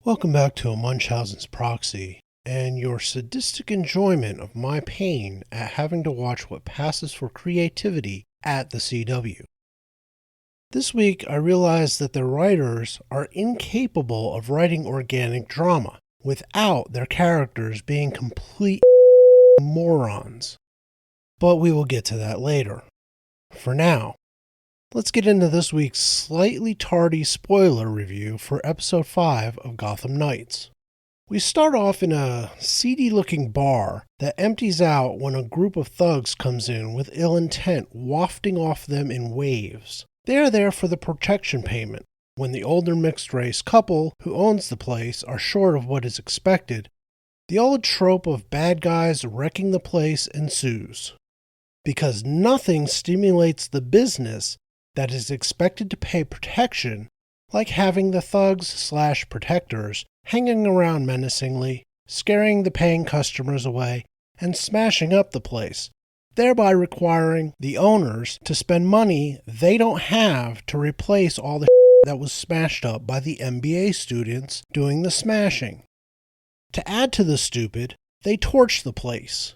Welcome back to Munchausen's Proxy, and your sadistic enjoyment of my pain at having to watch what passes for creativity at the CW. This week, I realized that the writers are incapable of writing organic drama without their characters being complete morons. But we will get to that later. For now, let's get into this week's slightly tardy spoiler review for episode 5 of Gotham Knights. We start off in a seedy-looking bar that empties out when a group of thugs comes in with ill intent wafting off them in waves. They are there for the protection payment. When the older mixed-race couple who owns the place are short of what is expected, the old trope of bad guys wrecking the place ensues. Because nothing stimulates the business that is expected to pay protection like having the thugs/protectors hanging around menacingly, scaring the paying customers away, and smashing up the place, thereby requiring the owners to spend money they don't have to replace all the that was smashed up by the MBA students doing the smashing. To add to the stupid, they torch the place.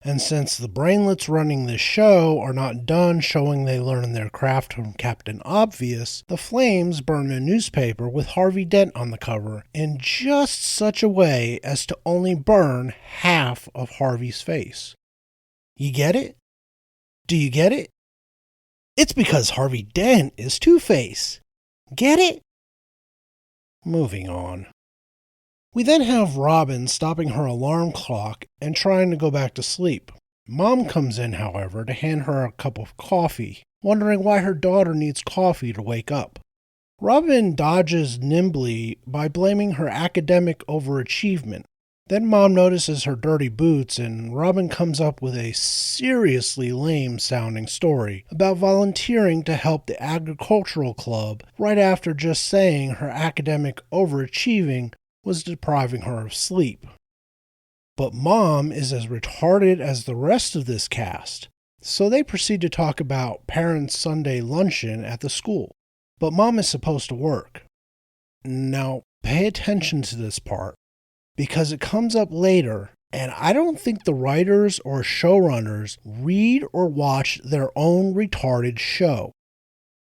And since the brainlets running this show are not done showing they learned their craft from Captain Obvious, the flames burn a newspaper with Harvey Dent on the cover in just such a way as to only burn half of Harvey's face. You get it? Do you get it? It's because Harvey Dent is Two-Face. Get it? Moving on. We then have Robin stopping her alarm clock and trying to go back to sleep. Mom comes in, however, to hand her a cup of coffee, wondering why her daughter needs coffee to wake up. Robin dodges nimbly by blaming her academic overachievement. Then Mom notices her dirty boots, and Robin comes up with a seriously lame-sounding story about volunteering to help the agricultural club right after just saying her academic overachieving was depriving her of sleep. But Mom is as retarded as the rest of this cast, so they proceed to talk about Parents' Sunday luncheon at the school. But Mom is supposed to work. Now, pay attention to this part, because it comes up later, and I don't think the writers or showrunners read or watch their own retarded show.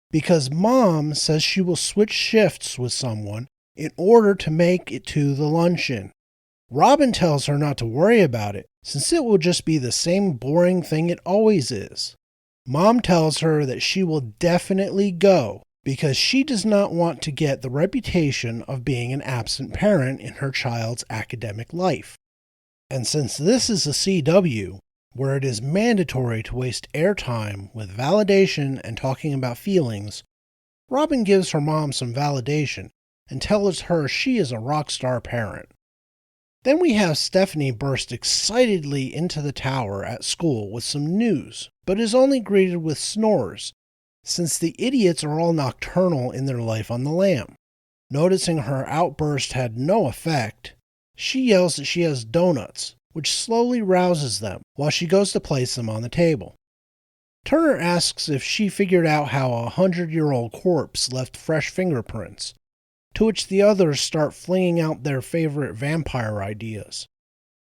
Because Mom says she will switch shifts with someone in order to make it to the luncheon. Robin tells her not to worry about it, since it will just be the same boring thing it always is. Mom tells her that she will definitely go, because she does not want to get the reputation of being an absent parent in her child's academic life. And since this is a CW, where it is mandatory to waste airtime with validation and talking about feelings, Robin gives her mom some validation and tells her she is a rock star parent. Then we have Stephanie burst excitedly into the tower at school with some news, but is only greeted with snores, since the idiots are all nocturnal in their life on the lam. Noticing her outburst had no effect, she yells that she has donuts, which slowly rouses them while she goes to place them on the table. Turner asks if she figured out how a 100-year-old corpse left fresh fingerprints, to which the others start flinging out their favorite vampire ideas.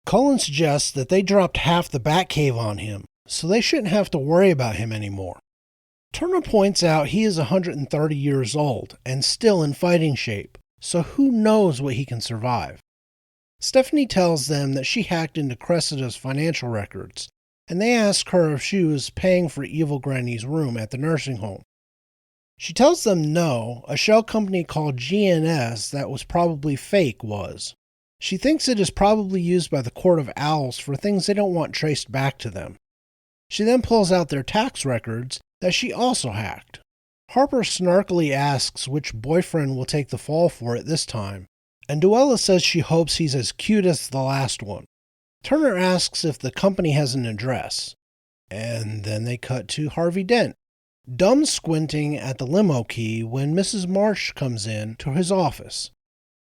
Cullen suggests that they dropped half the Batcave on him, so they shouldn't have to worry about him anymore. Turner points out he is 130 years old and still in fighting shape, so who knows what he can survive. Stephanie tells them that she hacked into Cressida's financial records, and they ask her if she was paying for Evil Granny's room at the nursing home. She tells them no, a shell company called GNS that was probably fake was. She thinks it is probably used by the Court of Owls for things they don't want traced back to them. She then pulls out their tax records that she also hacked. Harper snarkily asks which boyfriend will take the fall for it this time, and Duella says she hopes he's as cute as the last one. Turner asks if the company has an address, and then they cut to Harvey Dent, dumb squinting at the limo key when Mrs. Marsh comes in to his office.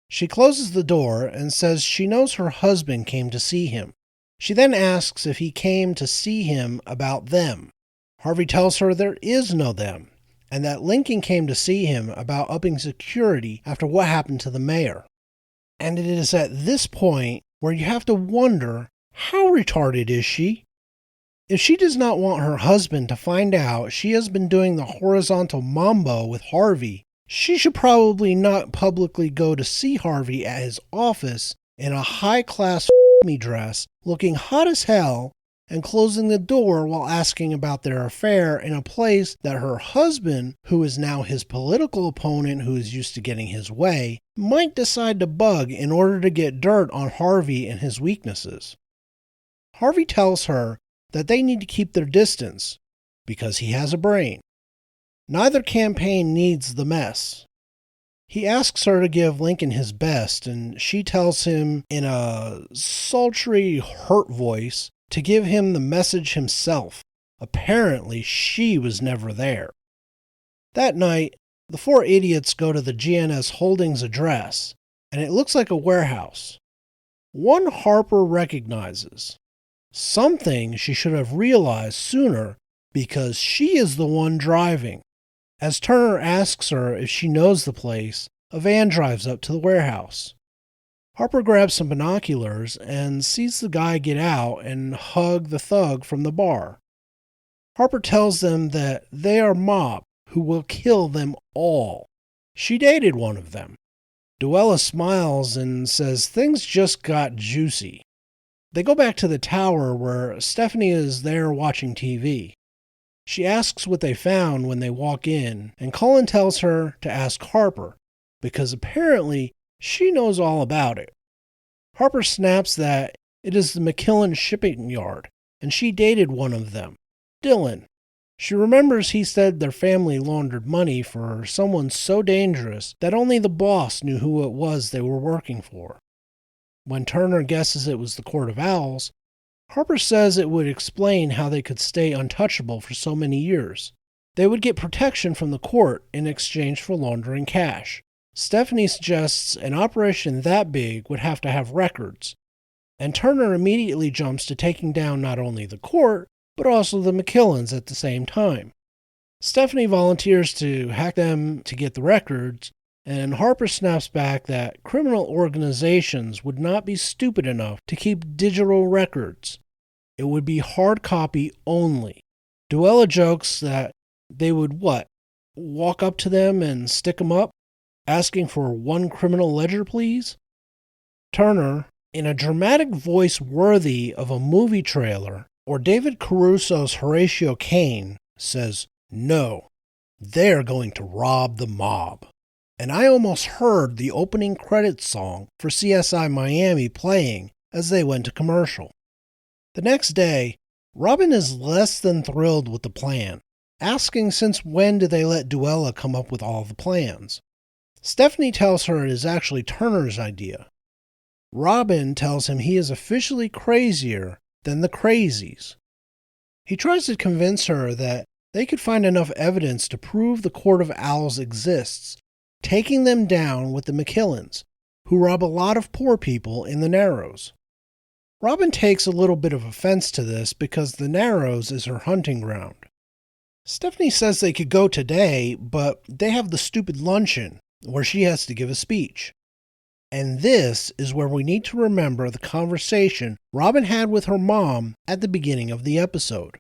She closes the door and says she knows her husband came to see him. She then asks if he came to see him about them. Harvey tells her there is no them, and that Lincoln came to see him about upping security after what happened to the mayor. And it is at this point where you have to wonder, how retarded is she? If she does not want her husband to find out she has been doing the horizontal mambo with Harvey, she should probably not publicly go to see Harvey at his office in a high-class dress, looking hot as hell, and closing the door while asking about their affair in a place that her husband, who is now his political opponent who is used to getting his way, might decide to bug in order to get dirt on Harvey and his weaknesses. Harvey tells her that they need to keep their distance because he has a brain. Neither campaign needs the mess. He asks her to give Lincoln his best, and she tells him in a sultry, hurt voice to give him the message himself. Apparently, she was never there. That night, the four idiots go to the GNS Holdings address, and it looks like a warehouse. One Harper recognizes. Something she should have realized sooner because she is the one driving. As Turner asks her if she knows the place, a van drives up to the warehouse. Harper grabs some binoculars and sees the guy get out and hug the thug from the bar. Harper tells them that they are mob who will kill them all. She dated one of them. Duella smiles and says things just got juicy. They go back to the tower where Stephanie is there watching TV. She asks what they found when they walk in, and Cullen tells her to ask Harper, because apparently she knows all about it. Harper snaps that it is the McKillen shipping yard, and she dated one of them, Dylan. She remembers he said their family laundered money for someone so dangerous that only the boss knew who it was they were working for. When Turner guesses it was the Court of Owls, Harper says it would explain how they could stay untouchable for so many years. They would get protection from the court in exchange for laundering cash. Stephanie suggests an operation that big would have to have records, and Turner immediately jumps to taking down not only the court, but also the McKillens at the same time. Stephanie volunteers to hack them to get the records, and Harper snaps back that criminal organizations would not be stupid enough to keep digital records. It would be hard copy only. Duella jokes that they would walk up to them and stick them up, asking for one criminal ledger, please? Turner, in a dramatic voice worthy of a movie trailer or David Caruso's Horatio Caine, says, "No, they're going to rob the mob." And I almost heard the opening credits song for CSI Miami playing as they went to commercial. The next day, Robin is less than thrilled with the plan, asking since when did they let Duella come up with all the plans. Stephanie tells her it is actually Turner's idea. Robin tells him he is officially crazier than the crazies. He tries to convince her that they could find enough evidence to prove the Court of Owls exists, taking them down with the McKillens, who rob a lot of poor people in the Narrows. Robin takes a little bit of offense to this because the Narrows is her hunting ground. Stephanie says they could go today, but they have the stupid luncheon, where she has to give a speech. And this is where we need to remember the conversation Robin had with her mom at the beginning of the episode.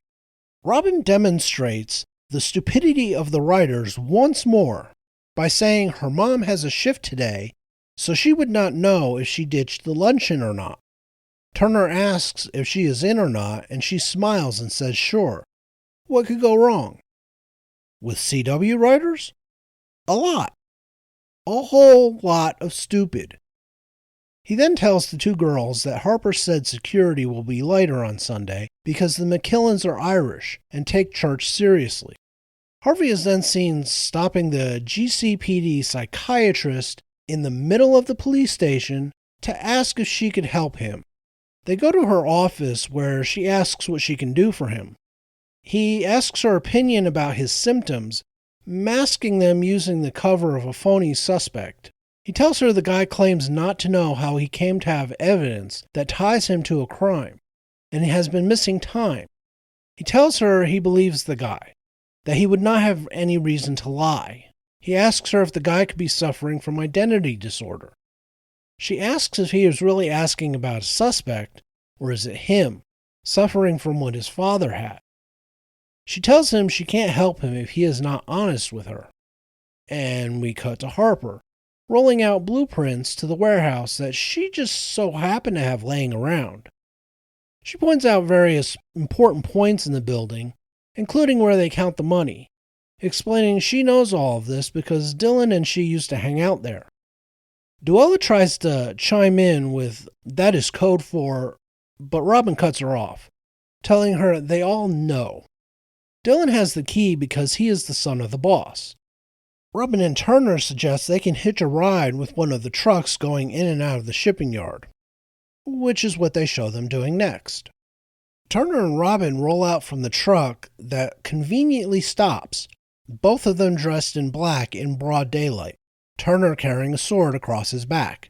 Robin demonstrates the stupidity of the writers once more by saying her mom has a shift today, so she would not know if she ditched the luncheon or not. Turner asks if she is in or not, and she smiles and says sure. What could go wrong? With CW writers? A lot. A whole lot of stupid. He then tells the two girls that Harper said security will be lighter on Sunday because the McKillens are Irish and take church seriously. Harvey is then seen stopping the GCPD psychiatrist in the middle of the police station to ask if she could help him. They go to her office where she asks what she can do for him. He asks her opinion about his symptoms, masking them using the cover of a phony suspect. He tells her the guy claims not to know how he came to have evidence that ties him to a crime, and he has been missing time. He tells her he believes the guy, that he would not have any reason to lie. He asks her if the guy could be suffering from identity disorder. She asks if he is really asking about a suspect, or is it him, suffering from what his father had. She tells him she can't help him if he is not honest with her. And we cut to Harper, rolling out blueprints to the warehouse that she just so happened to have laying around. She points out various important points in the building, including where they count the money, explaining she knows all of this because Dylan and she used to hang out there. Duella tries to chime in with, "That is code for," but Robin cuts her off, telling her they all know. Dylan has the key because he is the son of the boss. Robin and Turner suggest they can hitch a ride with one of the trucks going in and out of the shipping yard, which is what they show them doing next. Turner and Robin roll out from the truck that conveniently stops, both of them dressed in black in broad daylight, Turner carrying a sword across his back.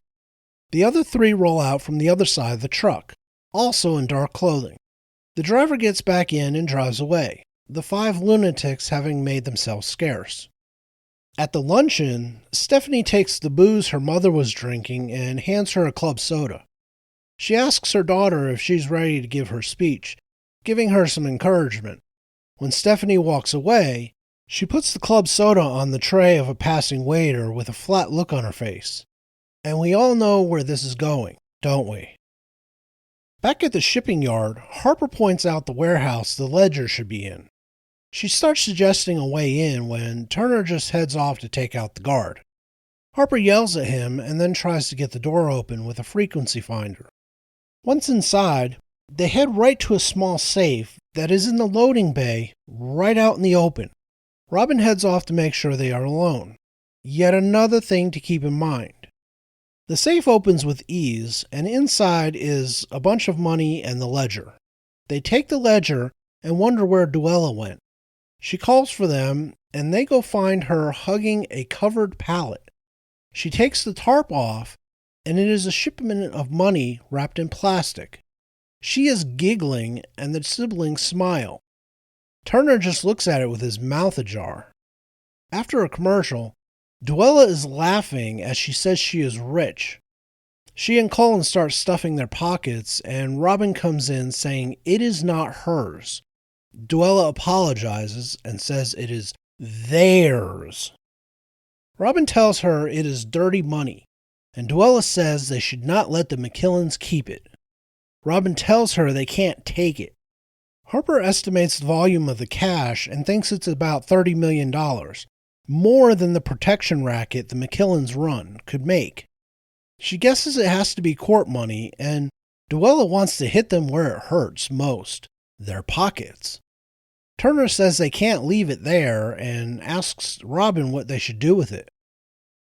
The other three roll out from the other side of the truck, also in dark clothing. The driver gets back in and drives away, the 5 lunatics having made themselves scarce. At the luncheon, Stephanie takes the booze her mother was drinking and hands her a club soda. She asks her daughter if she's ready to give her speech, giving her some encouragement. When Stephanie walks away, she puts the club soda on the tray of a passing waiter with a flat look on her face. And we all know where this is going, don't we? Back at the shipping yard, Harper points out the warehouse the ledger should be in. She starts suggesting a way in when Turner just heads off to take out the guard. Harper yells at him and then tries to get the door open with a frequency finder. Once inside, they head right to a small safe that is in the loading bay right out in the open. Robin heads off to make sure they are alone. Yet another thing to keep in mind. The safe opens with ease, and inside is a bunch of money and the ledger. They take the ledger and wonder where Duella went. She calls for them, and they go find her hugging a covered pallet. She takes the tarp off, and it is a shipment of money wrapped in plastic. She is giggling, and the siblings smile. Turner just looks at it with his mouth ajar. After a commercial, Duella is laughing as she says she is rich. She and Cullen start stuffing their pockets, and Robin comes in saying it is not hers. Duella apologizes and says it is theirs. Robin tells her it is dirty money, and Duella says they should not let the McKillans keep it. Robin tells her they can't take it. Harper estimates the volume of the cash and thinks it's about $30 million, more than the protection racket the McKillans run could make. She guesses it has to be court money, and Duella wants to hit them where it hurts most, their pockets. Turner says they can't leave it there and asks Robin what they should do with it.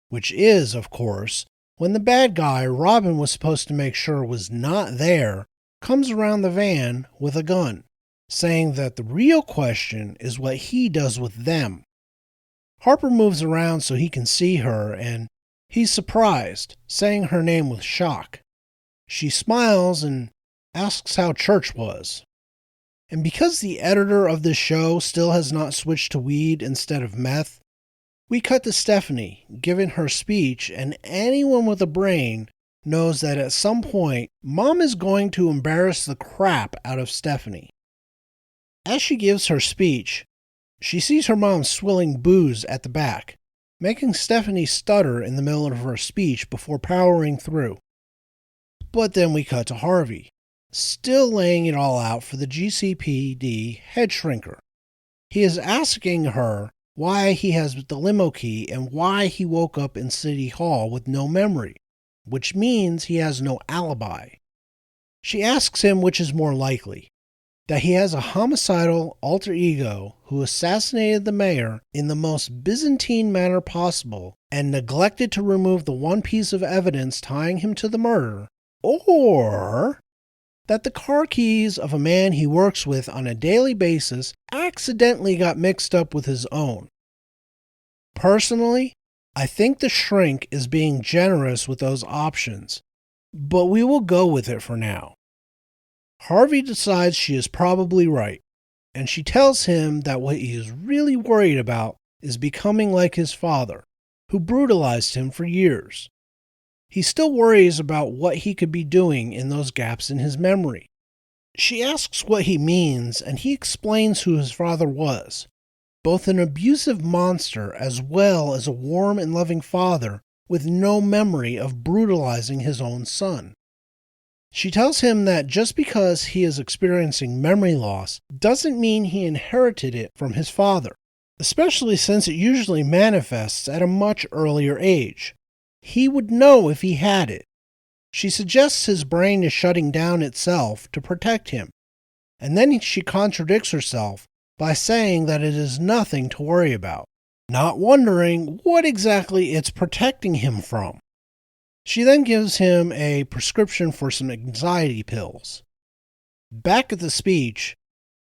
Which is, of course, when the bad guy Robin was supposed to make sure was not there comes around the van with a gun, saying that the real question is what he does with them. Harper moves around so he can see her, and he's surprised, saying her name with shock. She smiles and asks how church was. And because the editor of this show still has not switched to weed instead of meth, we cut to Stephanie giving her speech, and anyone with a brain knows that at some point, Mom is going to embarrass the crap out of Stephanie. As she gives her speech, she sees her mom swilling booze at the back, making Stephanie stutter in the middle of her speech before powering through. But then we cut to Harvey, still laying it all out for the GCPD head shrinker. He is asking her why he has the limo key and why he woke up in City Hall with no memory, which means he has no alibi. She asks him which is more likely, that he has a homicidal alter ego who assassinated the mayor in the most Byzantine manner possible and neglected to remove the one piece of evidence tying him to the murder, or that the car keys of a man he works with on a daily basis accidentally got mixed up with his own. Personally, I think the shrink is being generous with those options, but we will go with it for now. Harvey decides she is probably right, and she tells him that what he is really worried about is becoming like his father, who brutalized him for years. he still worries about what he could be doing in those gaps in his memory. She asks what he means, and he explains who his father was, both an abusive monster as well as a warm and loving father with no memory of brutalizing his own son. She tells him that just because he is experiencing memory loss doesn't mean he inherited it from his father, especially since it usually manifests at a much earlier age. He would know if he had it. She suggests his brain is shutting down itself to protect him, and then she contradicts herself by saying that it is nothing to worry about, not wondering what exactly it's protecting him from. She then gives him a prescription for some anxiety pills. Back at the speech,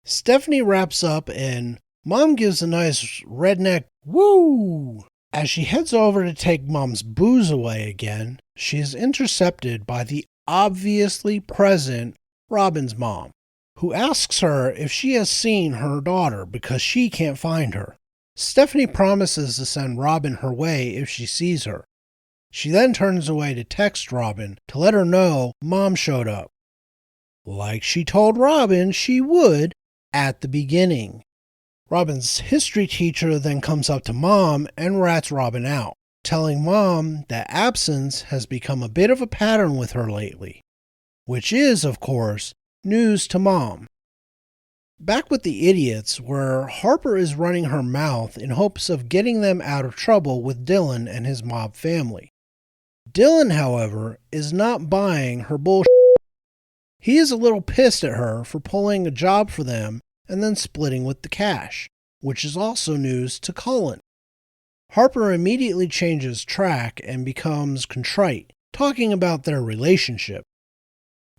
Stephanie wraps up and Mom gives a nice redneck woo. As she heads over to take Mom's booze away again, she is intercepted by the obviously present Robin's mom, who asks her if she has seen her daughter because she can't find her. Stephanie promises to send Robin her way if she sees her. She then turns away to text Robin to let her know Mom showed up, like she told Robin she would at the beginning. Robin's history teacher then comes up to Mom and rats Robin out, telling Mom that absence has become a bit of a pattern with her lately, which is, of course, news to Mom. Back with the idiots, where Harper is running her mouth in hopes of getting them out of trouble with Dylan and his mob family. Dylan, however, is not buying her bullshit. He is a little pissed at her for pulling a job for them and then splitting with the cash, which is also news to Colin. Harper immediately changes track and becomes contrite, talking about their relationship.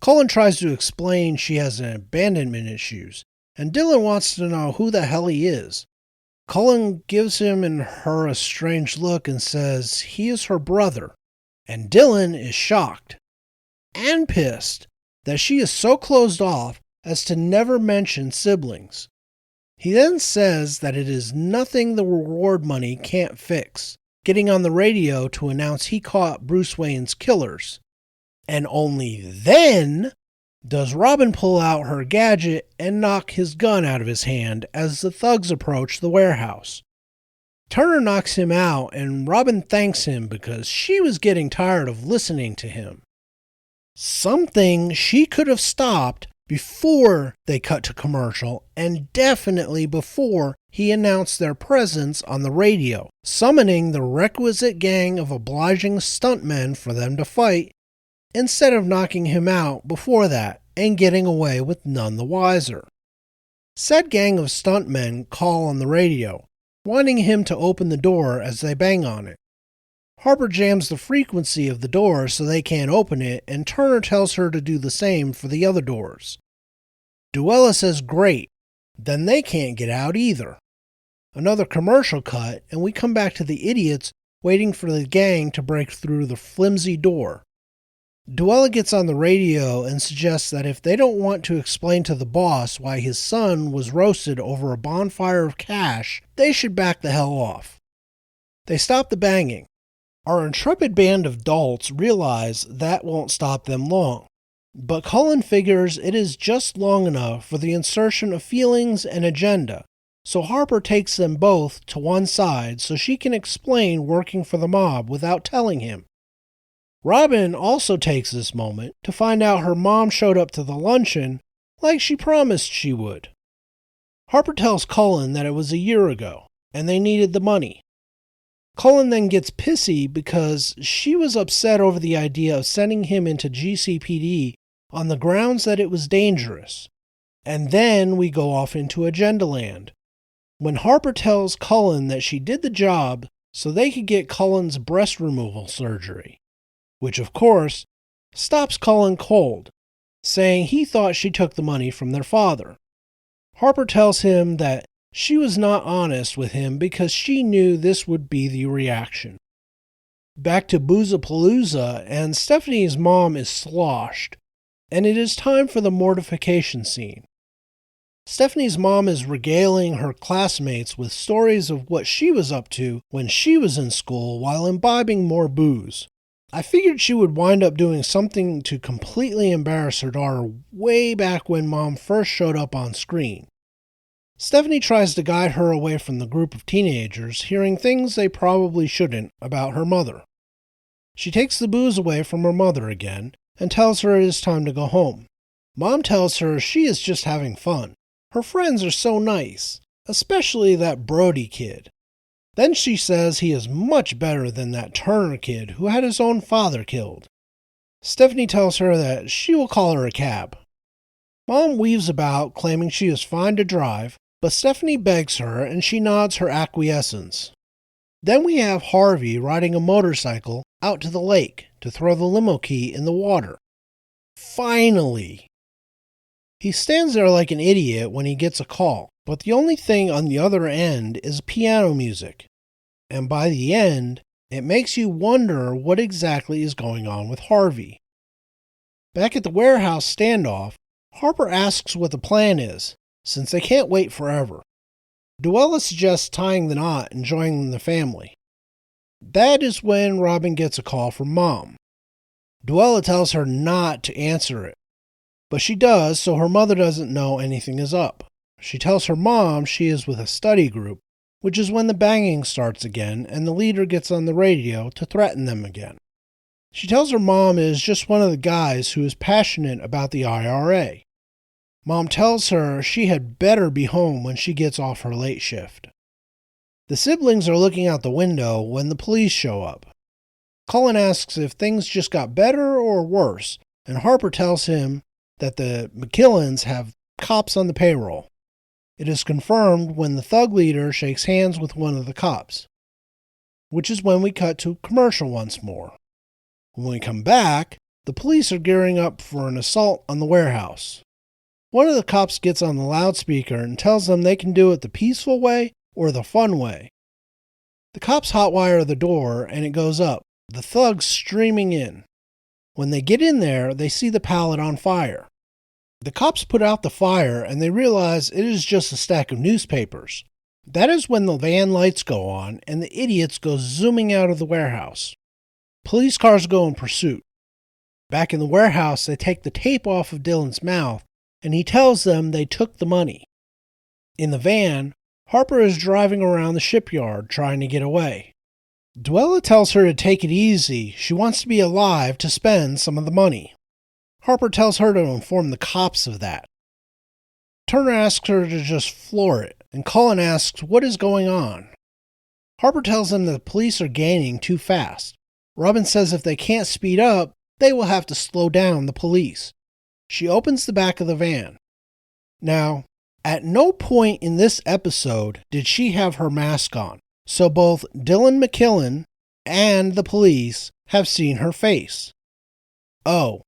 Colin tries to explain she has an abandonment issues, and Dylan wants to know who the hell he is. Colin gives him and her a strange look and says he is her brother, and Dylan is shocked and pissed that she is so closed off as to never mention siblings. He then says that it is nothing the reward money can't fix, getting on the radio to announce he caught Bruce Wayne's killers. And only then does Robin pull out her gadget and knock his gun out of his hand as the thugs approach the warehouse. Turner knocks him out and Robin thanks him because she was getting tired of listening to him. Something she could have stopped before they cut to commercial, and definitely before he announced their presence on the radio, summoning the requisite gang of obliging stuntmen for them to fight, instead of knocking him out before that and getting away with none the wiser. Said gang of stuntmen call on the radio, wanting him to open the door as they bang on it. Harper jams the frequency of the door so they can't open it, and Turner tells her to do the same for the other doors. Duella says great, then they can't get out either. Another commercial cut, and we come back to the idiots waiting for the gang to break through the flimsy door. Duella gets on the radio and suggests that if they don't want to explain to the boss why his son was roasted over a bonfire of cash, they should back the hell off. They stop the banging. Our intrepid band of dolts realize that won't stop them long, but Colin figures it is just long enough for the insertion of feelings and agenda, so Harper takes them both to one side so she can explain working for the mob without telling him. Robin also takes this moment to find out her mom showed up to the luncheon like she promised she would. Harper tells Colin that it was a year ago, and they needed the money. Colin then gets pissy because she was upset over the idea of sending him into GCPD on the grounds that it was dangerous. And then we go off into Agenda Land, when Harper tells Colin that she did the job so they could get Colin's breast removal surgery, which of course stops Colin cold, saying he thought she took the money from their father. Harper tells him that she was not honest with him because she knew this would be the reaction. Back to Boozapalooza, and Stephanie's mom is sloshed, and it is time for the mortification scene. Stephanie's mom is regaling her classmates with stories of what she was up to when she was in school while imbibing more booze. I figured she would wind up doing something to completely embarrass her daughter way back when Mom first showed up on screen. Stephanie tries to guide her away from the group of teenagers, hearing things they probably shouldn't about her mother. She takes the booze away from her mother again and tells her it is time to go home. Mom tells her she is just having fun. Her friends are so nice, especially that Brody kid. Then she says he is much better than that Turner kid who had his own father killed. Stephanie tells her that she will call her a cab. Mom weaves about, claiming she is fine to drive, but Stephanie begs her and she nods her acquiescence. Then we have Harvey riding a motorcycle out to the lake to throw the limo key in the water. Finally! He stands there like an idiot when he gets a call, but the only thing on the other end is piano music. And by the end, it makes you wonder what exactly is going on with Harvey. Back at the warehouse standoff, Harper asks what the plan is, since they can't wait forever. Duella suggests tying the knot and joining the family. That is when Robin gets a call from Mom. Duella tells her not to answer it, but she does, so her mother doesn't know anything is up. She tells her mom she is with a study group, which is when the banging starts again and the leader gets on the radio to threaten them again. She tells her mom it is just one of the guys who is passionate about the IRA. Mom tells her she had better be home when she gets off her late shift. The siblings are looking out the window when the police show up. Cullen asks if things just got better or worse, and Harper tells him that the McKillens have cops on the payroll. It is confirmed when the thug leader shakes hands with one of the cops, which is when we cut to commercial once more. When we come back, the police are gearing up for an assault on the warehouse. One of the cops gets on the loudspeaker and tells them they can do it the peaceful way or the fun way. The cops hotwire the door and it goes up, the thugs streaming in. When they get in there, they see the pallet on fire. The cops put out the fire and they realize it is just a stack of newspapers. That is when the van lights go on and the idiots go zooming out of the warehouse. Police cars go in pursuit. Back in the warehouse, they take the tape off of Dylan's mouth and he tells them they took the money. In the van, Harper is driving around the shipyard trying to get away. Duella tells her to take it easy. She wants to be alive to spend some of the money. Harper tells her to inform the cops of that. Turner asks her to just floor it, and Cullen asks what is going on. Harper tells them that the police are gaining too fast. Robin says if they can't speed up, they will have to slow down the police. She opens the back of the van. Now, at no point in this episode did she have her mask on, so both Dylan McKillen and the police have seen her face. Oh,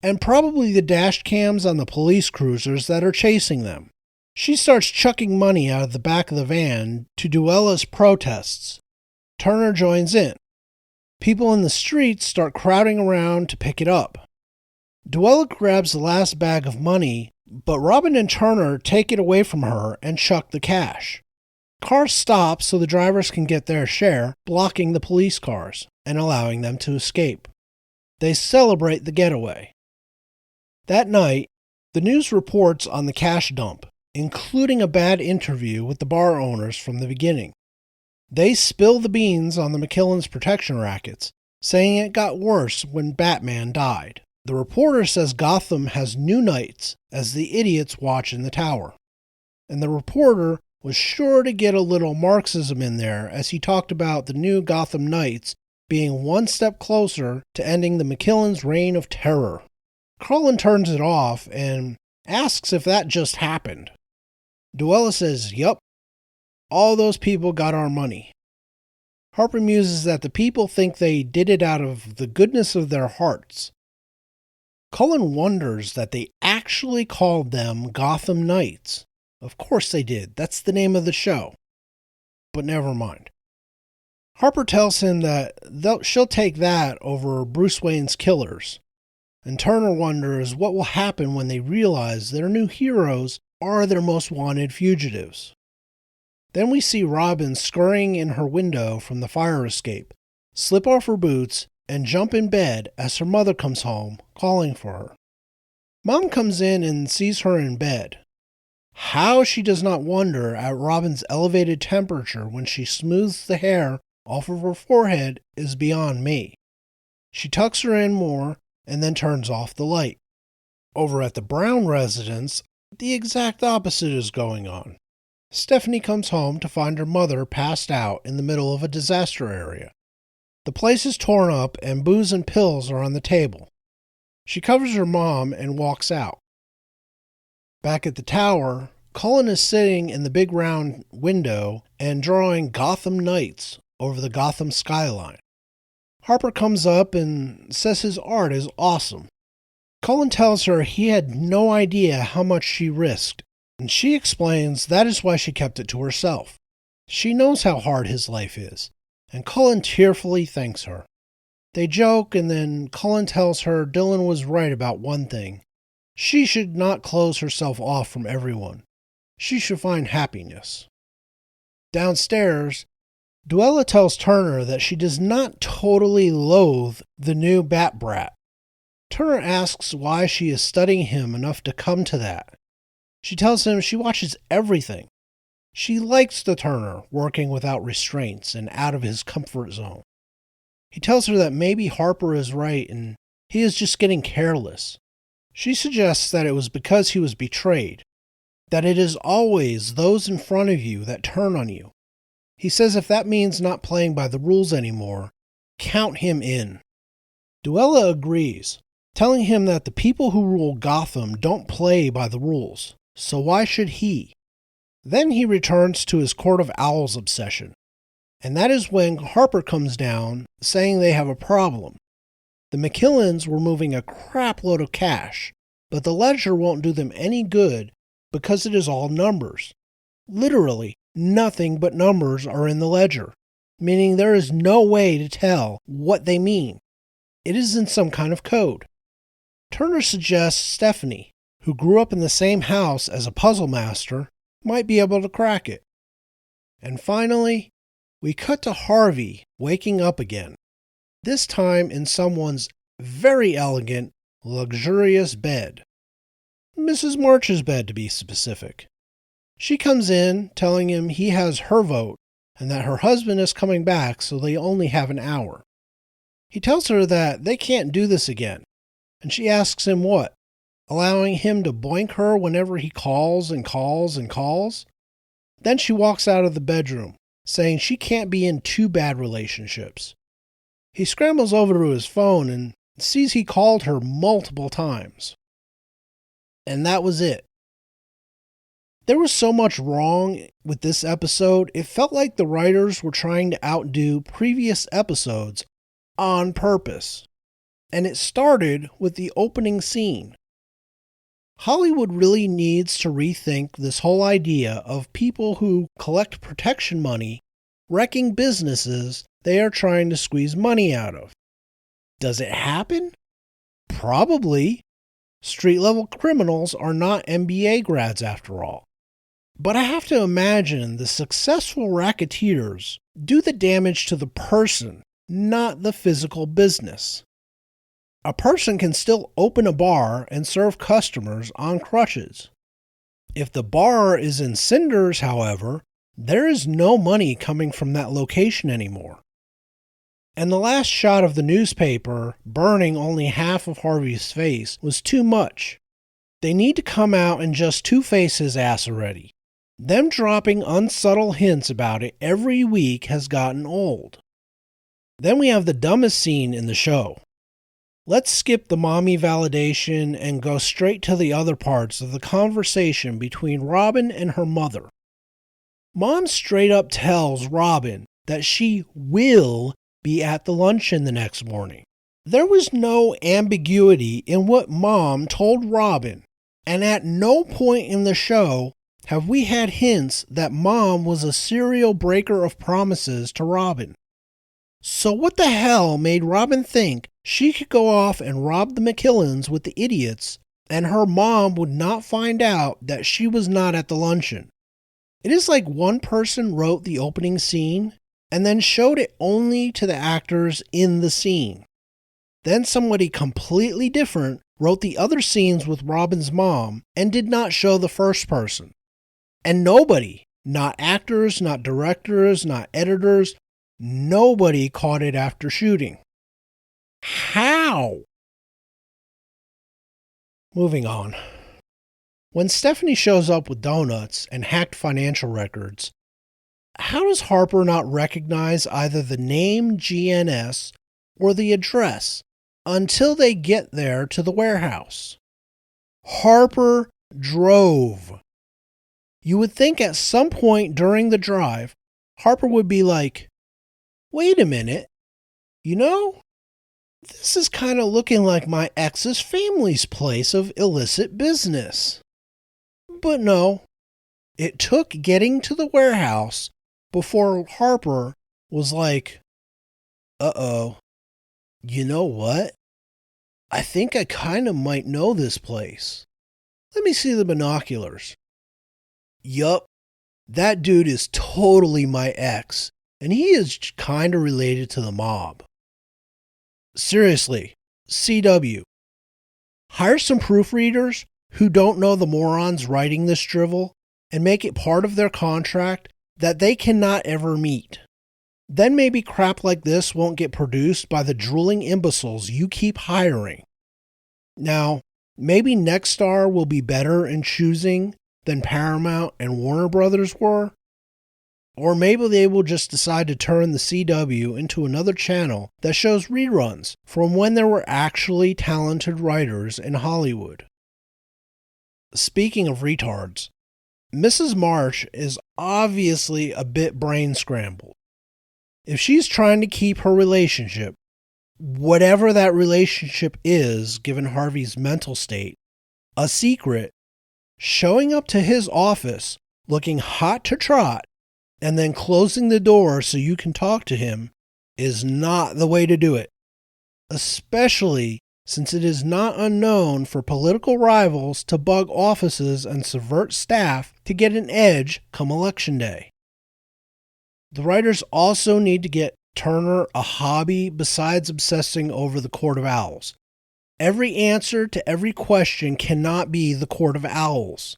and probably the dash cams on the police cruisers that are chasing them. She starts chucking money out of the back of the van to Duella's protests. Turner joins in. People in the streets start crowding around to pick it up. Duella grabs the last bag of money, but Robin and Turner take it away from her and chuck the cash. Cars stop so the drivers can get their share, blocking the police cars and allowing them to escape. They celebrate the getaway. That night, the news reports on the cash dump, including a bad interview with the bar owners from the beginning. They spill the beans on the McKillens' protection rackets, saying it got worse when Batman died. The reporter says Gotham has new knights as the idiots watch in the tower. And the reporter was sure to get a little Marxism in there as he talked about the new Gotham Knights being one step closer to ending the McKillens' reign of terror. Cullen turns it off and asks if that just happened. Duella says, "Yup, all those people got our money." Harper muses that the people think they did it out of the goodness of their hearts. Cullen wonders that they actually called them Gotham Knights. Of course they did. That's the name of the show. But never mind. Harper tells him that she'll take that over Bruce Wayne's killers. And Turner wonders what will happen when they realize their new heroes are their most wanted fugitives. Then we see Robin scurrying in her window from the fire escape, slip off her boots, and jump in bed as her mother comes home, calling for her. Mom comes in and sees her in bed. How she does not wonder at Robin's elevated temperature when she smooths the hair off of her forehead is beyond me. She tucks her in more and then turns off the light. Over at the Brown residence, the exact opposite is going on. Stephanie comes home to find her mother passed out in the middle of a disaster area. The place is torn up and booze and pills are on the table. She covers her mom and walks out. Back at the tower, Cullen is sitting in the big round window and drawing Gotham Knights over the Gotham skyline. Harper comes up and says his art is awesome. Cullen tells her he had no idea how much she risked, and she explains that is why she kept it to herself. She knows how hard his life is, and Cullen tearfully thanks her. They joke, and then Cullen tells her Dylan was right about one thing. She should not close herself off from everyone. She should find happiness. Downstairs, Duella tells Turner that she does not totally loathe the new Bat Brat. Turner asks why she is studying him enough to come to that. She tells him she watches everything. She likes the Turner working without restraints and out of his comfort zone. He tells her that maybe Harper is right and he is just getting careless. She suggests that it was because he was betrayed, that it is always those in front of you that turn on you. He says if that means not playing by the rules anymore, count him in. Duella agrees, telling him that the people who rule Gotham don't play by the rules, so why should he? Then he returns to his Court of Owls obsession, and that is when Harper comes down saying they have a problem. The McKillens were moving a crap load of cash, but the ledger won't do them any good because it is all numbers. Literally, nothing but numbers are in the ledger, meaning there is no way to tell what they mean. It is in some kind of code. Turner suggests Stephanie, who grew up in the same house as a puzzle master, might be able to crack it. And finally, we cut to Harvey waking up again, this time in someone's very elegant, luxurious bed. Mrs. March's bed, to be specific. She comes in, telling him he has her vote, and that her husband is coming back, so they only have an hour. He tells her that they can't do this again, and she asks him what, allowing him to boink her whenever he calls and calls and calls? Then she walks out of the bedroom, saying she can't be in two bad relationships. He scrambles over to his phone and sees he called her multiple times. And that was it. There was so much wrong with this episode, it felt like the writers were trying to outdo previous episodes on purpose. And it started with the opening scene. Hollywood really needs to rethink this whole idea of people who collect protection money wrecking businesses they are trying to squeeze money out of. Does it happen? Probably. Street-level criminals are not MBA grads after all. But I have to imagine the successful racketeers do the damage to the person, not the physical business. A person can still open a bar and serve customers on crutches. If the bar is in cinders, however, there is no money coming from that location anymore. And the last shot of the newspaper burning only half of Harvey's face was too much. They need to come out and just two-face his ass already. Them dropping unsubtle hints about it every week has gotten old. Then we have the dumbest scene in the show. Let's skip the mommy validation and go straight to the other parts of the conversation between Robin and her mother. Mom straight up tells Robin that she will be at the luncheon the next morning. There was no ambiguity in what Mom told Robin, and at no point in the show have we had hints that Mom was a serial breaker of promises to Robin. So what the hell made Robin think she could go off and rob the McKillens with the idiots and her mom would not find out that she was not at the luncheon? It is like one person wrote the opening scene and then showed it only to the actors in the scene. Then somebody completely different wrote the other scenes with Robin's mom and did not show the first person. And nobody, not actors, not directors, not editors, nobody caught it after shooting. How? Moving on. When Stephanie shows up with donuts and hacked financial records, how does Harper not recognize either the name GNS or the address until they get there to the warehouse? Harper drove. You would think at some point during the drive, Harper would be like, wait a minute, you know, this is kind of looking like my ex's family's place of illicit business. But no, it took getting to the warehouse before Harper was like, uh-oh, you know what? I think I kind of might know this place. Let me see the binoculars. Yup, that dude is totally my ex, and he is kind of related to the mob. Seriously, CW, hire some proofreaders who don't know the morons writing this drivel and make it part of their contract that they cannot ever meet. Then maybe crap like this won't get produced by the drooling imbeciles you keep hiring. Now, maybe Nexstar will be better in choosing than Paramount and Warner Brothers were. Or maybe they will just decide to turn the CW into another channel that shows reruns from when there were actually talented writers in Hollywood. Speaking of retards, Mrs. March is obviously a bit brain scrambled. If she's trying to keep her relationship, whatever that relationship is given Harvey's mental state, a secret, showing up to his office looking hot to trot and then closing the door so you can talk to him is not the way to do it, especially since it is not unknown for political rivals to bug offices and subvert staff to get an edge come election day. The writers also need to get Turner a hobby besides obsessing over the Court of Owls. Every answer to every question cannot be the Court of Owls.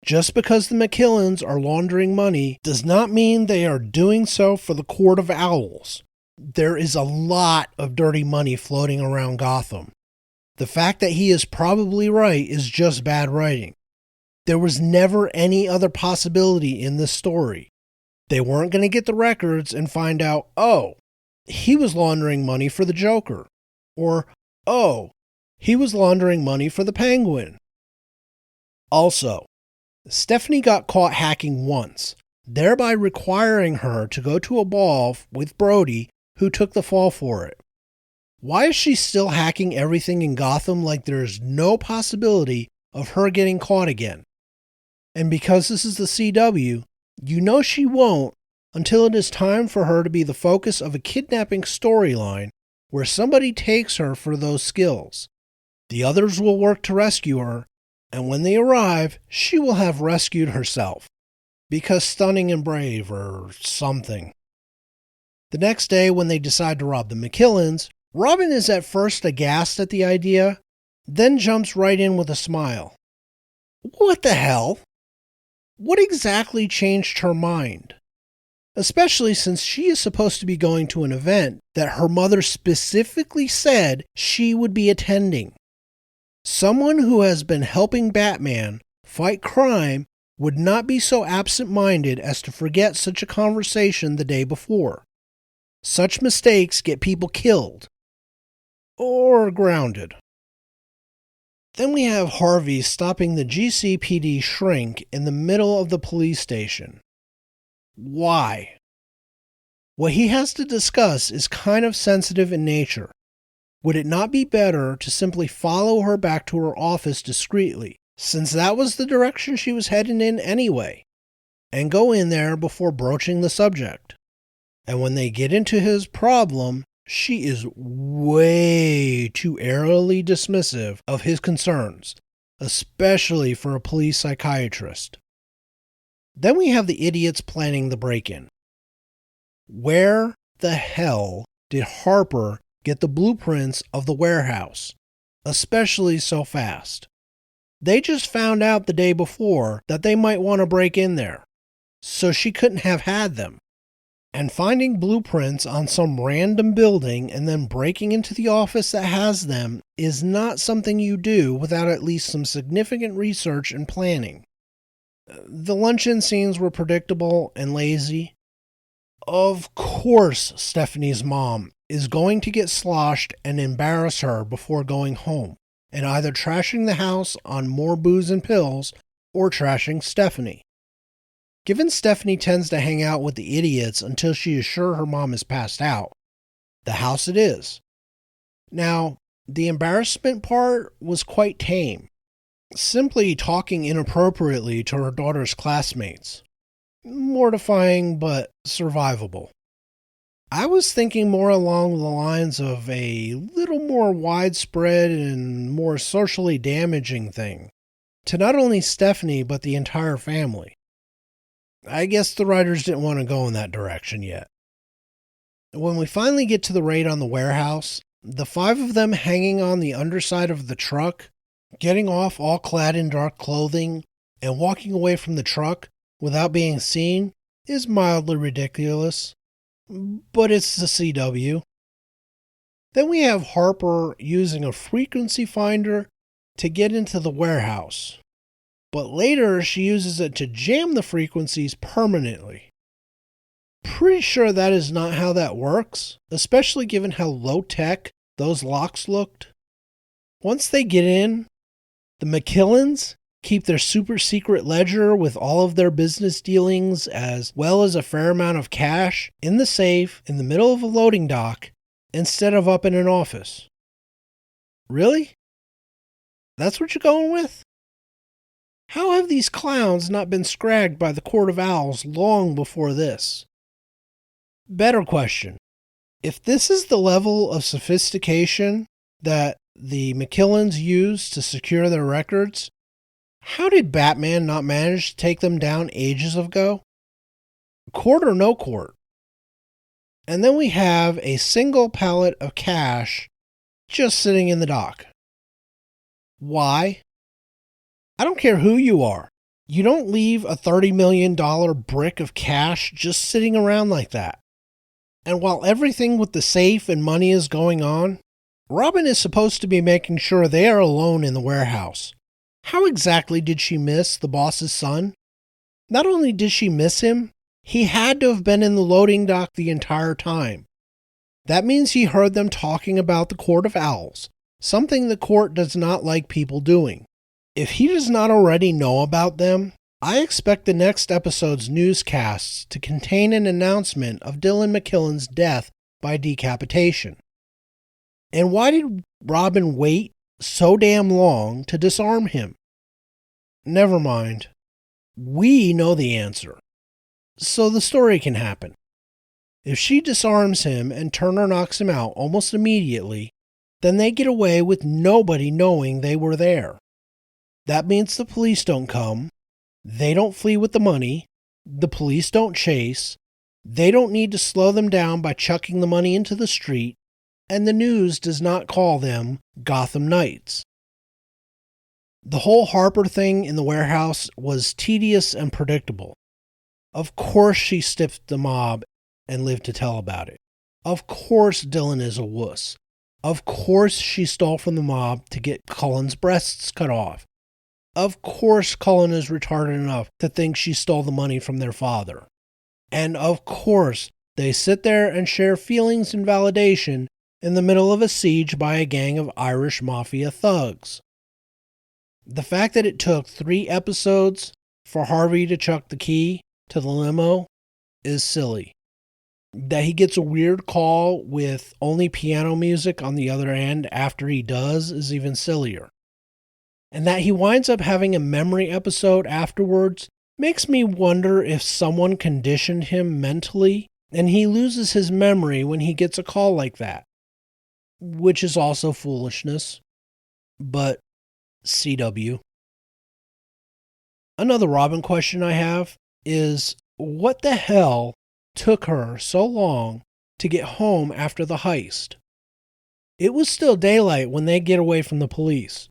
Just because the McKillens are laundering money does not mean they are doing so for the Court of Owls. There is a lot of dirty money floating around Gotham. The fact that he is probably right is just bad writing. There was never any other possibility in this story. They weren't going to get the records and find out, oh, he was laundering money for the Joker. Or, oh, he was laundering money for the Penguin. Also, Stephanie got caught hacking once, thereby requiring her to go to a ball with Brody, who took the fall for it. Why is she still hacking everything in Gotham like there is no possibility of her getting caught again? And because this is the CW, you know she won't until it is time for her to be the focus of a kidnapping storyline where somebody takes her for those skills. The others will work to rescue her, and when they arrive, she will have rescued herself. Because stunning and brave or something. The next day, when they decide to rob the McKillens, Robin is at first aghast at the idea, then jumps right in with a smile. What the hell? What exactly changed her mind? Especially since she is supposed to be going to an event that her mother specifically said she would be attending. Someone who has been helping Batman fight crime would not be so absent-minded as to forget such a conversation the day before. Such mistakes get people killed. Or grounded. Then we have Harvey stopping the GCPD shrink in the middle of the police station. Why? What he has to discuss is kind of sensitive in nature. Would it not be better to simply follow her back to her office discreetly, since that was the direction she was heading in anyway, and go in there before broaching the subject? And when they get into his problem, she is way too airily dismissive of his concerns, especially for a police psychiatrist. Then we have the idiots planning the break-in. Where the hell did Harper get the blueprints of the warehouse, especially so fast. They just found out the day before that they might want to break in there, so she couldn't have had them. And finding blueprints on some random building and then breaking into the office that has them is not something you do without at least some significant research and planning. The luncheon scenes were predictable and lazy. Of course, Stephanie's mom is going to get sloshed and embarrass her before going home, and either trashing the house on more booze and pills or trashing Stephanie. Given Stephanie tends to hang out with the idiots until she is sure her mom is passed out, the house it is. Now, the embarrassment part was quite tame. Simply talking inappropriately to her daughter's classmates. Mortifying, but survivable. I was thinking more along the lines of a little more widespread and more socially damaging thing to not only Stephanie, but the entire family. I guess the writers didn't want to go in that direction yet. When we finally get to the raid on the warehouse, the 5 of them hanging on the underside of the truck, getting off all clad in dark clothing, and walking away from the truck without being seen is mildly ridiculous. But it's the CW. Then we have Harper using a frequency finder to get into the warehouse. But later she uses it to jam the frequencies permanently. Pretty sure that is not how that works, especially given how low-tech those locks looked. Once they get in, the McKillens keep their super secret ledger with all of their business dealings as well as a fair amount of cash in the safe in the middle of a loading dock instead of up in an office. Really? That's what you're going with? How have these clowns not been scragged by the Court of Owls long before this? Better question. If this is the level of sophistication that the McKillens use to secure their records, how did Batman not manage to take them down ages ago? Court or no court? And then we have a single pallet of cash just sitting in the dock. Why? I don't care who you are. You don't leave a $30 million brick of cash just sitting around like that. And while everything with the safe and money is going on, Robin is supposed to be making sure they are alone in the warehouse. How exactly did she miss the boss's son? Not only did she miss him, he had to have been in the loading dock the entire time. That means he heard them talking about the Court of Owls, something the court does not like people doing. If he does not already know about them, I expect the next episode's newscasts to contain an announcement of Dylan McKillen's death by decapitation. And why did Robin wait so damn long to disarm him? Never mind. We know the answer. So the story can happen. If she disarms him and Turner knocks him out almost immediately, then they get away with nobody knowing they were there. That means the police don't come, they don't flee with the money, the police don't chase, they don't need to slow them down by chucking the money into the street, and the news does not call them Gotham Knights. The whole Harper thing in the warehouse was tedious and predictable. Of course she stiffed the mob and lived to tell about it. Of course Dylan is a wuss. Of course she stole from the mob to get Cullen's breasts cut off. Of course Cullen is retarded enough to think she stole the money from their father. And of course they sit there and share feelings and validation in the middle of a siege by a gang of Irish mafia thugs. The fact that it took 3 episodes for Harvey to chuck the key to the limo is silly. That he gets a weird call with only piano music on the other end after he does is even sillier. And that he winds up having a memory episode afterwards makes me wonder if someone conditioned him mentally and he loses his memory when he gets a call like that. Which is also foolishness. But CW. Another Robin question I have is, what the hell took her so long to get home after the heist? It was still daylight when they get away from the police.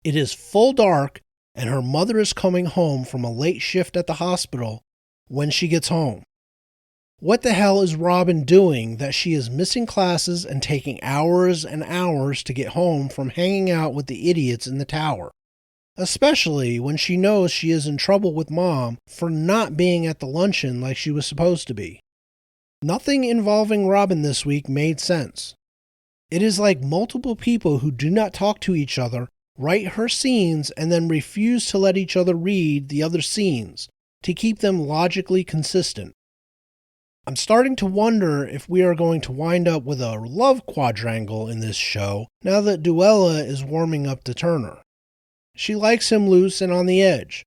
It is full dark, and her mother is coming home from a late shift at the hospital when she gets home. What the hell is Robin doing that she is missing classes and taking hours and hours to get home from hanging out with the idiots in the tower? Especially when she knows she is in trouble with Mom for not being at the luncheon like she was supposed to be. Nothing involving Robin this week made sense. It is like multiple people who do not talk to each other write her scenes and then refuse to let each other read the other scenes to keep them logically consistent. I'm starting to wonder if we are going to wind up with a love quadrangle in this show now that Duella is warming up to Turner. She likes him loose and on the edge,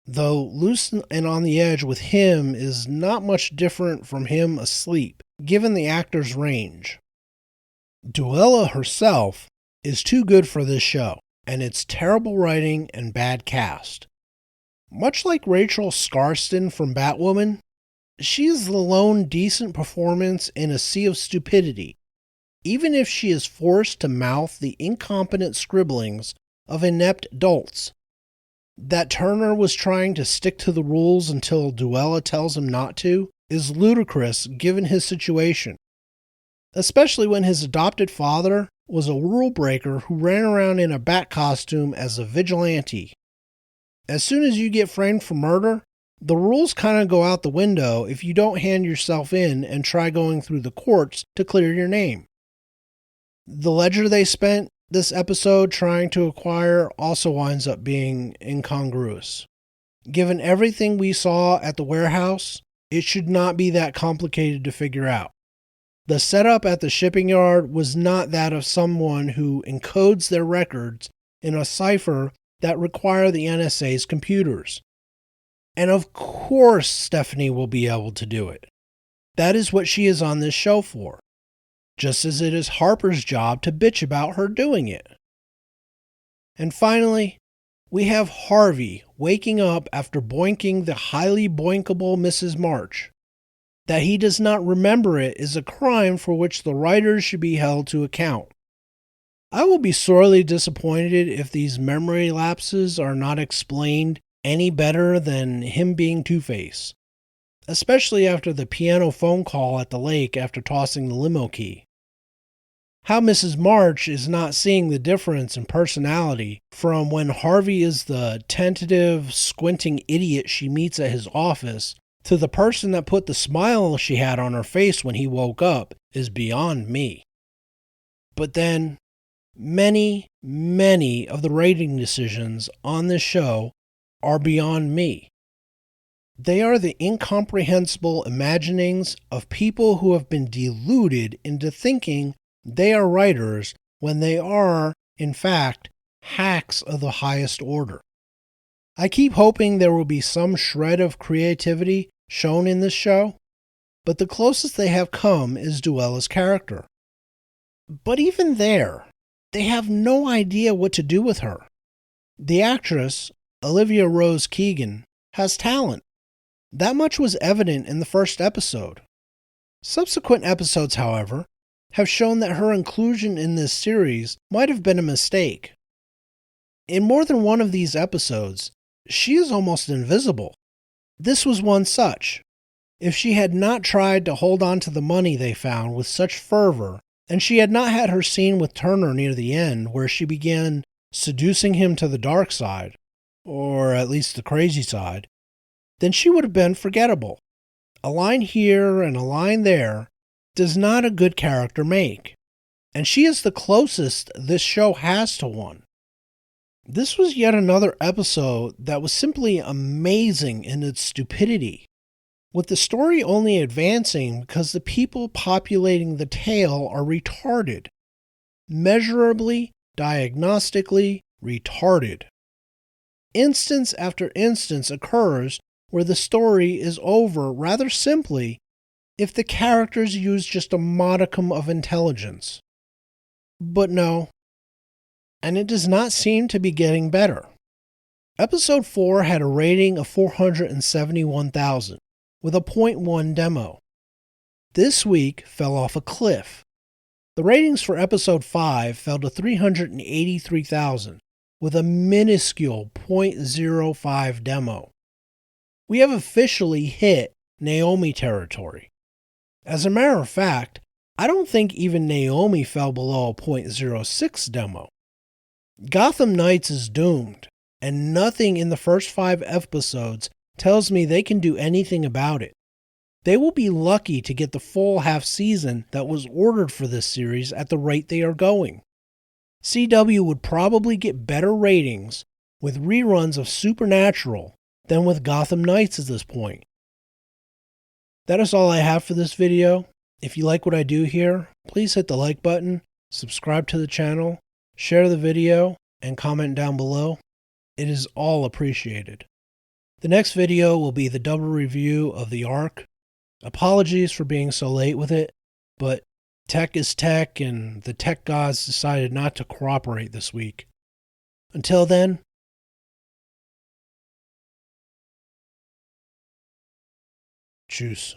though loose and on the edge with him is not much different from him asleep, given the actor's range. Duella herself is too good for this show, and it's terrible writing and bad cast. Much like Rachel Scarston from Batwoman, she is the lone decent performance in a sea of stupidity, even if she is forced to mouth the incompetent scribblings of inept adults. That Turner was trying to stick to the rules until Duella tells him not to is ludicrous given his situation, especially when his adopted father was a rule breaker who ran around in a bat costume as a vigilante. As soon as you get framed for murder, the rules kind of go out the window if you don't hand yourself in and try going through the courts to clear your name. The ledger they spent this episode trying to acquire also winds up being incongruous. Given everything we saw at the warehouse, it should not be that complicated to figure out. The setup at the shipping yard was not that of someone who encodes their records in a cipher that require the NSA's computers. And of course Stephanie will be able to do it. That is what she is on this show for, just as it is Harper's job to bitch about her doing it. And finally, we have Harvey waking up after boinking the highly boinkable Mrs. March. That he does not remember it is a crime for which the writers should be held to account. I will be sorely disappointed if these memory lapses are not explained any better than him being Two-Face, especially after the piano phone call at the lake after tossing the limo key. How Mrs. March is not seeing the difference in personality from when Harvey is the tentative, squinting idiot she meets at his office to the person that put the smile she had on her face when he woke up is beyond me. But then, many of the rating decisions on this show are beyond me. They are the incomprehensible imaginings of people who have been deluded into thinking they are writers when they are, in fact, hacks of the highest order. I keep hoping there will be some shred of creativity shown in this show, but the closest they have come is Duella's character. But even there, they have no idea what to do with her. The actress, Olivia Rose Keegan, has talent. That much was evident in the first episode. Subsequent episodes, however, have shown that her inclusion in this series might have been a mistake. In more than one of these episodes, she is almost invisible. This was one such. If she had not tried to hold on to the money they found with such fervor, and she had not had her scene with Turner near the end where she began seducing him to the dark side, or at least the crazy side, then she would have been forgettable. A line here and a line there does not a good character make, and she is the closest this show has to one. This was yet another episode that was simply amazing in its stupidity, with the story only advancing because the people populating the tale are retarded. Measurably, diagnostically retarded. Instance after instance occurs where the story is over rather simply if the characters use just a modicum of intelligence. But no. And it does not seem to be getting better. Episode 4 had a rating of 471,000, with a .1 demo. This week fell off a cliff. The ratings for episode 5 fell to 383,000, with a minuscule 0.05 demo. We have officially hit Naomi territory. As a matter of fact, I don't think even Naomi fell below a 0.06 demo. Gotham Knights is doomed, and nothing in the first 5 episodes tells me they can do anything about it. They will be lucky to get the full half season that was ordered for this series at the rate they are going. CW would probably get better ratings with reruns of Supernatural than with Gotham Knights at this point. That is all I have for this video. If you like what I do here, please hit the like button, subscribe to the channel, share the video, and comment down below. It is all appreciated. The next video will be the double review of the Ark. Apologies for being so late with it, but tech is tech, and the tech gods decided not to cooperate this week. Until then, tschüss.